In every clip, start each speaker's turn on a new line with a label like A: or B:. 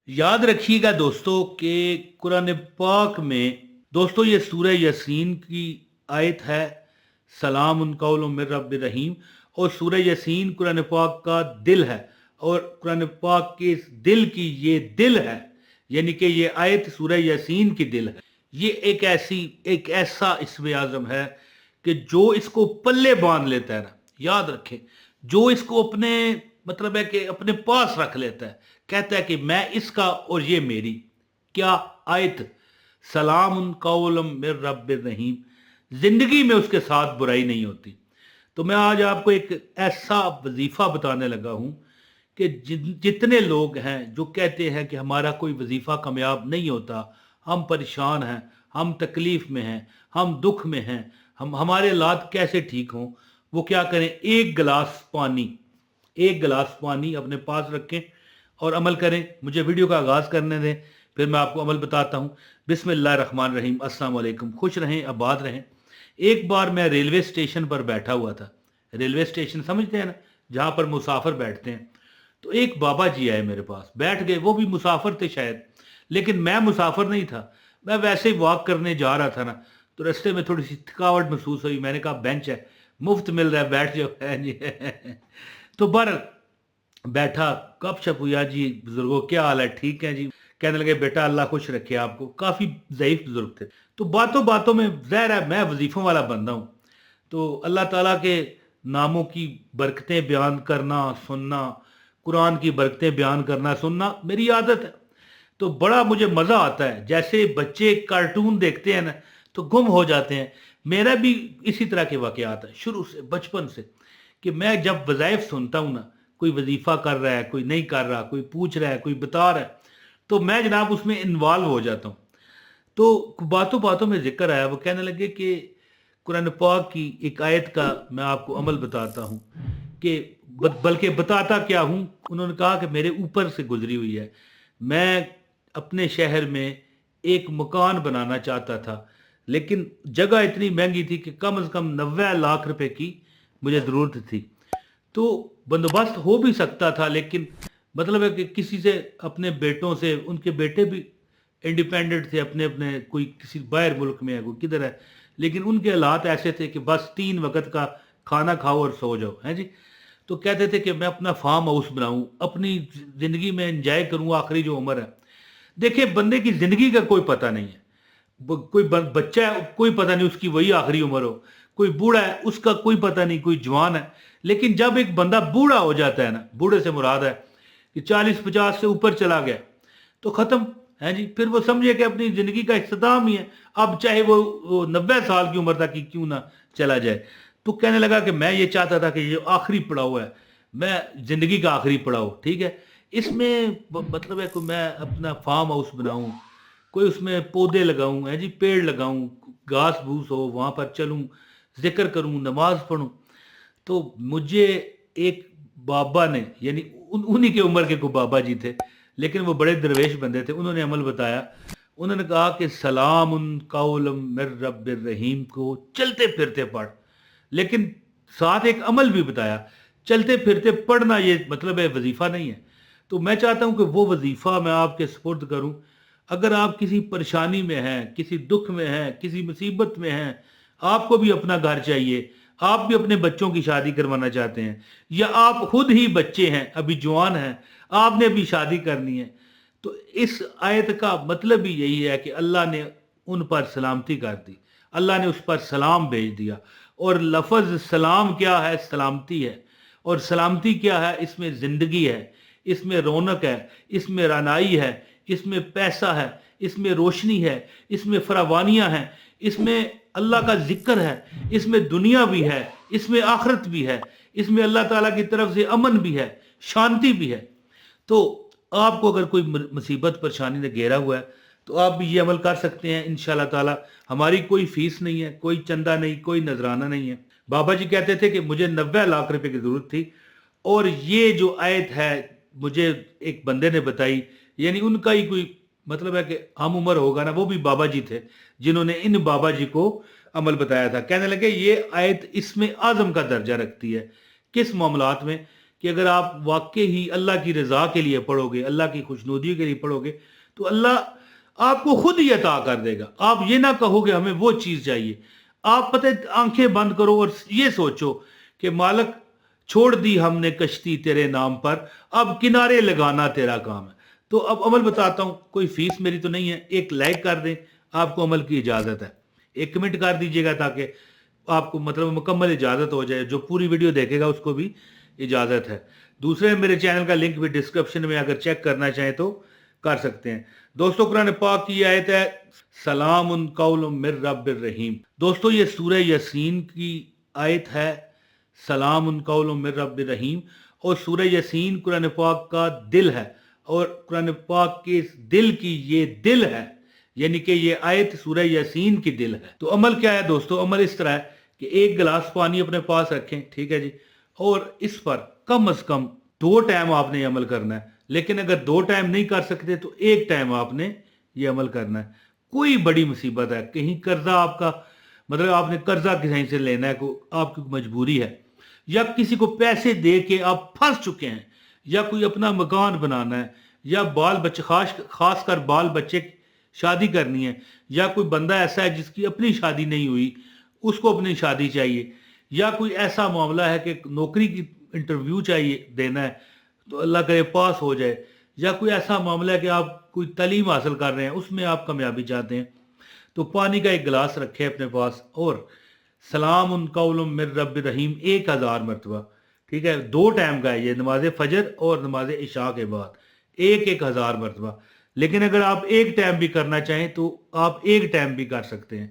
A: याद रखिएगा दोस्तों कि कुरान पाक में दोस्तों ये सूरह यासीन की आयत है। सलाम कौलुम मिर रब्बिर रहीम। और सूरह यासीन कुरान पाक का दिल है और कुरान पाक के इस दिल की ये दिल है, यानी कि ये आयत सूरह यासीन की दिल है। ये एक ऐसा इस्म आज़म है कि जो इसको पल्ले बांध लेता है ना, याद रखें, जो इसको अपने मतलब है कि अपने पास रख लेता है, कहता है कि मैं इसका और ये मेरी। क्या आयत, सलाम कौलम मिर रब्बिर रहीम। जिंदगी में उसके साथ बुराई नहीं होती। तो मैं आज आपको एक ऐसा वजीफा बताने लगा हूं कि जितने लोग हैं जो कहते हैं कि हमारा कोई वजीफा कामयाब नहीं होता, हम परेशान हैं, हम तकलीफ में हैं, हम दुख में हैं, हम हमारे हालात कैसे ठीक हों, वो क्या करें, एक गिलास पानी अपने पास रखें और अमल करें। मुझे वीडियो का आगाज़ करने दें, फिर मैं आपको अमल बताता हूँ। बिस्मिल्लाहिर्रहमानिर्रहीम। अस्सलाम वालेकुम। खुश रहें, आबाद रहें। एक बार मैं रेलवे स्टेशन पर बैठा हुआ था। रेलवे स्टेशन समझते हैं ना, जहाँ पर मुसाफिर बैठते हैं। तो एक बाबा जी आए मेरे पास, बैठ गए। वो भी मुसाफिर थे शायद, लेकिन मैं मुसाफिर नहीं था। मैं वैसे ही वॉक करने जा रहा था ना, तो रास्ते में थोड़ी सी थकावट महसूस हुई। मैंने कहा बेंच है, मुफ्त मिल रहा है, बैठ जाओ है जी। तो बर बैठा, कब शप हुआ जी, बुजुर्गो क्या हाल है, ठीक है जी। कहने लगे बेटा अल्लाह खुश रखे आपको। काफ़ी ज़ईफ बुजुर्ग थे। तो बातों बातों में, ज़ाहिर है मैं वजीफ़ों वाला बंदा हूँ, तो अल्लाह ताला के नामों की बरकतें बयान करना सुनना, कुरान की बरकतें बयान करना सुनना मेरी आदत है। तो बड़ा मुझे मज़ा आता है। जैसे बच्चे कार्टून देखते हैं ना, तो गुम हो जाते हैं। मेरा भी इसी तरह के वाक़यात है शुरू से, बचपन से, कि मैं जब वज़ाइफ सुनता हूँ ना, कोई वजीफ़ा कर रहा है, कोई नहीं कर रहा, कोई पूछ रहा है, कोई बता रहा है, तो मैं जनाब उसमें इन्वॉल्व हो जाता हूँ। तो बातों बातों में जिक्र आया, वो कहने लगे कि कुरान पाक की एक आयत का मैं आपको अमल बताता हूँ कि बल्कि बताता क्या हूँ। उन्होंने कहा कि मेरे ऊपर से गुजरी हुई है। मैं अपने शहर में एक मकान बनाना चाहता था, लेकिन जगह इतनी महंगी थी कि कम से कम 90 लाख रुपए की मुझे ज़रूरत थी। तो बंदोबस्त हो भी सकता था, लेकिन मतलब है कि किसी से, अपने बेटों से, उनके बेटे भी इंडिपेंडेंट थे, अपने अपने, कोई किसी बाहर मुल्क में है, कोई किधर है, लेकिन उनके हालात ऐसे थे कि बस 3 वक्त का खाना खाओ और सो जाओ हैं जी। तो कहते थे कि मैं अपना फार्म हाउस बनाऊं, अपनी ज़िंदगी में एंजॉय करूं आखिरी जो उम्र है। देखिए, बंदे की ज़िंदगी का कोई पता नहीं है। कोई बच्चा है, कोई पता नहीं उसकी वही आखिरी उम्र हो। कोई बूढ़ा है, उसका कोई पता नहीं, कोई जवान है। लेकिन जब एक बंदा बूढ़ा हो जाता है ना, बूढ़े से मुराद है कि 40-50 से ऊपर चला गया, तो खत्म है जी। फिर वो समझे कि अपनी जिंदगी का इख्तिताम ही है। अब चाहे वो 90 साल की उम्र तक की क्यों ना चला जाए। तो कहने लगा कि मैं ये चाहता था कि ये आखिरी पड़ाव है, मैं जिंदगी का आखिरी पड़ाव, ठीक है, इसमें मतलब है कि मैं अपना फार्म हाउस बनाऊं, कोई उसमें पौधे लगाऊं है जी, पेड़ लगाऊं, घास भूस हो, वहां पर चलूं, जिक्र करूं, नमाज पढ़ूं। तो मुझे एक बाबा ने, यानी उन्हीं के उम्र के कोई बाबा जी थे, लेकिन वो बड़े दरवेश बंदे थे, उन्होंने अमल बताया। उन्होंने कहा कि सलाम उन कौलम मिर रब्बिर रहीम को चलते फिरते पढ़। लेकिन साथ एक अमल भी बताया। चलते फिरते पढ़ना ये मतलब है वजीफा नहीं है। तो मैं चाहता हूं कि वो वजीफा मैं आपके सुपुर्द करूं। अगर आप किसी परेशानी में हैं, किसी दुख में हैं, किसी मुसीबत में हैं, आपको भी अपना घर चाहिए, आप भी अपने बच्चों की शादी करवाना चाहते हैं, या आप खुद ही बच्चे हैं, अभी जवान हैं, आपने अभी शादी करनी है, तो इस आयत का मतलब भी यही है कि अल्लाह ने उन पर सलामती कर दी, अल्लाह ने उस पर सलाम भेज दिया। और लफ्ज़ सलाम क्या है? सलामती है। और सलामती क्या है? इसमें ज़िंदगी है, इसमें रौनक है, इसमें रनाई है, इसमें पैसा है, इसमें रोशनी है, इसमें फरावानियाँ हैं, इसमें अल्लाह का जिक्र है, इसमें दुनिया भी है, इसमें आखरत भी है, इसमें अल्लाह ताला की तरफ से अमन भी है, शांति भी है। तो आपको अगर कोई मुसीबत परेशानी ने घेरा हुआ है, तो आप भी ये अमल कर सकते हैं इंशाल्लाह ताला। हमारी कोई फीस नहीं है, कोई चंदा नहीं, कोई नजराना नहीं है। बाबा जी कहते थे कि मुझे 90 लाख रुपए की जरूरत थी, और ये जो आयत है मुझे एक बंदे ने बताई, यानी उनका ही कोई मतलब है कि हम उम्र होगा ना, वो भी बाबा जी थे जिन्होंने इन बाबा जी को अमल बताया था। कहने लगे ये आयत इसमें आज़म का दर्जा रखती है। किस मामलात में? کہ اگر آپ واقعی ہی اللہ کی رضا کے لیے پڑھو گے، اللہ کی خوشنودی کے لیے پڑھو گے، تو اللہ آپ کو خود ہی عطا کر دے گا. آپ یہ نہ کہو کہ ہمیں وہ چیز چاہیے. آپ پتہ آنکھیں بند کرو اور یہ سوچو کہ مالک چھوڑ دی ہم نے کشتی تیرے نام پر، اب کنارے لگانا تیرا کام ہے. تو اب عمل بتاتا ہوں، کوئی فیس میری تو نہیں ہے. ایک لائک کر دیں، آپ کو عمل کی اجازت ہے. ایک کمنٹ کر دیجئے گا تاکہ آپ کو مطلب مکمل اجازت ہو جائے. جو پوری ویڈیو دیکھے گا اس کو بھی اجازت ہے. دوسرے میرے چینل کا لنک بھی ڈسکرپشن میں اگر چیک کرنا چاہیں تو کر سکتے ہیں. دوستو قرآن پاک کی آیت ہے سلام قول من رب الرحیم. دوستو یہ سورہ یاسین کی آیت ہے، سلام قول من رب الرحیم. اور سورہ یاسین قرآن پاک کا دل ہے، اور قرآن پاک کے دل کی یہ دل ہے، یعنی کہ یہ آیت سورہ یاسین کی دل ہے. تو عمل کیا ہے دوستو؟ عمل اس طرح ہے کہ ایک گلاس پانی اپنے پاس رکھیں، ٹھیک ہے جی، اور اس پر کم از کم 2 ٹائم آپ نے عمل کرنا ہے. لیکن اگر 2 ٹائم نہیں کر سکتے تو 1 ٹائم آپ نے یہ عمل کرنا ہے. کوئی بڑی مصیبت ہے، کہیں قرضہ آپ کا مطلب آپ نے قرضہ کہیں سے لینا ہے، آپ کی مجبوری ہے، یا کسی کو پیسے دے کے آپ پھنس چکے ہیں، یا کوئی اپنا مکان بنانا ہے، یا بال بچے خاص کر بال بچے شادی کرنی ہے، یا کوئی بندہ ایسا ہے جس کی اپنی شادی نہیں ہوئی، اس کو اپنی شادی چاہیے، یا کوئی ایسا معاملہ ہے کہ نوکری کی انٹرویو چاہیے دینا ہے تو اللہ کرے پاس ہو جائے، یا کوئی ایسا معاملہ ہے کہ آپ کوئی تعلیم حاصل کر رہے ہیں اس میں آپ کامیابی چاہتے ہیں، تو پانی کا ایک گلاس رکھے اپنے پاس اور سلام قول من رب الرحیم 1000 مرتبہ. ٹھیک ہے، 2 ٹائم کا ہے یہ، نماز فجر اور نماز عشاء کے بعد 1000 مرتبہ. لیکن اگر آپ 1 ٹائم بھی کرنا چاہیں تو آپ 1 ٹائم بھی کر سکتے ہیں.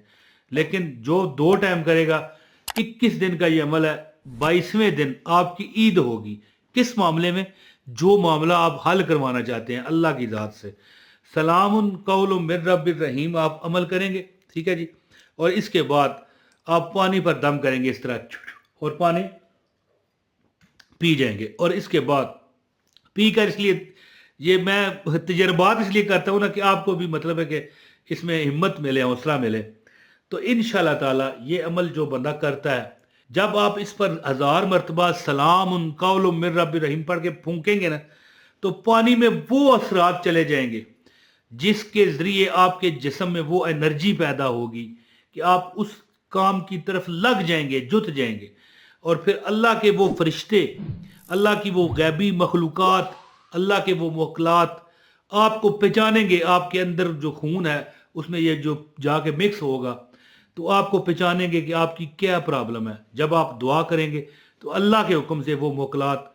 A: لیکن جو 2 ٹائم کرے گا، 21 دن کا یہ عمل ہے، 22ویں دن آپ کی عید ہوگی. کس معاملے میں؟ جو معاملہ آپ حل کروانا چاہتے ہیں اللہ کی ذات سے. سلام قول من رب الرحیم آپ عمل کریں گے، ٹھیک ہے جی، اور اس کے بعد آپ پانی پر دم کریں گے اس طرح، اور پانی پی جائیں گے. اور اس کے بعد پی کر، اس لیے یہ میں تجربات اس لیے کرتا ہوں نا کہ آپ کو بھی مطلب ہے کہ اس میں ہمت ملے، حوصلہ ملے. تو انشاءاللہ تعالی یہ عمل جو بندہ کرتا ہے، جب آپ اس پر 1000 مرتبہ سلام قول من رب الرحیم پڑھ کے پھونکیں گے نا، تو پانی میں وہ اثرات چلے جائیں گے جس کے ذریعے آپ کے جسم میں وہ انرجی پیدا ہوگی کہ آپ اس کام کی طرف لگ جائیں گے، جت جائیں گے. اور پھر اللہ کے وہ فرشتے، اللہ کی وہ غیبی مخلوقات، اللہ کے وہ موکلات آپ کو پہچانیں گے. آپ کے اندر جو خون ہے اس میں یہ جو جا کے مکس ہوگا تو آپ کو پہچانیں گے کہ آپ کی کیا پرابلم ہے. جب آپ دعا کریں گے تو اللہ کے حکم سے وہ موکلات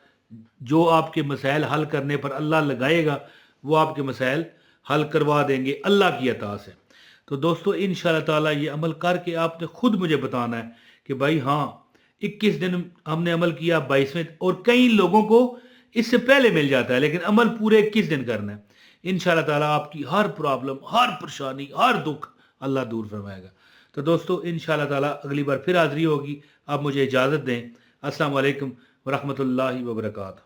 A: جو آپ کے مسائل حل کرنے پر اللہ لگائے گا، وہ آپ کے مسائل حل کروا دیں گے اللہ کی عطا سے. تو دوستو انشاءاللہ تعالی یہ عمل کر کے آپ نے خود مجھے بتانا ہے کہ بھائی ہاں 21 دن ہم نے عمل کیا، 22ویں، اور کئی لوگوں کو اس سے پہلے مل جاتا ہے، لیکن عمل پورے 21 دن کرنا ہے. انشاءاللہ تعالی آپ کی ہر پرابلم، ہر پریشانی، ہر دکھ اللہ دور فرمائے گا. تو دوستو انشاءاللہ تعالی اگلی بار پھر حاضری ہوگی. آپ مجھے اجازت دیں. السلام علیکم ورحمۃ اللہ وبرکاتہ.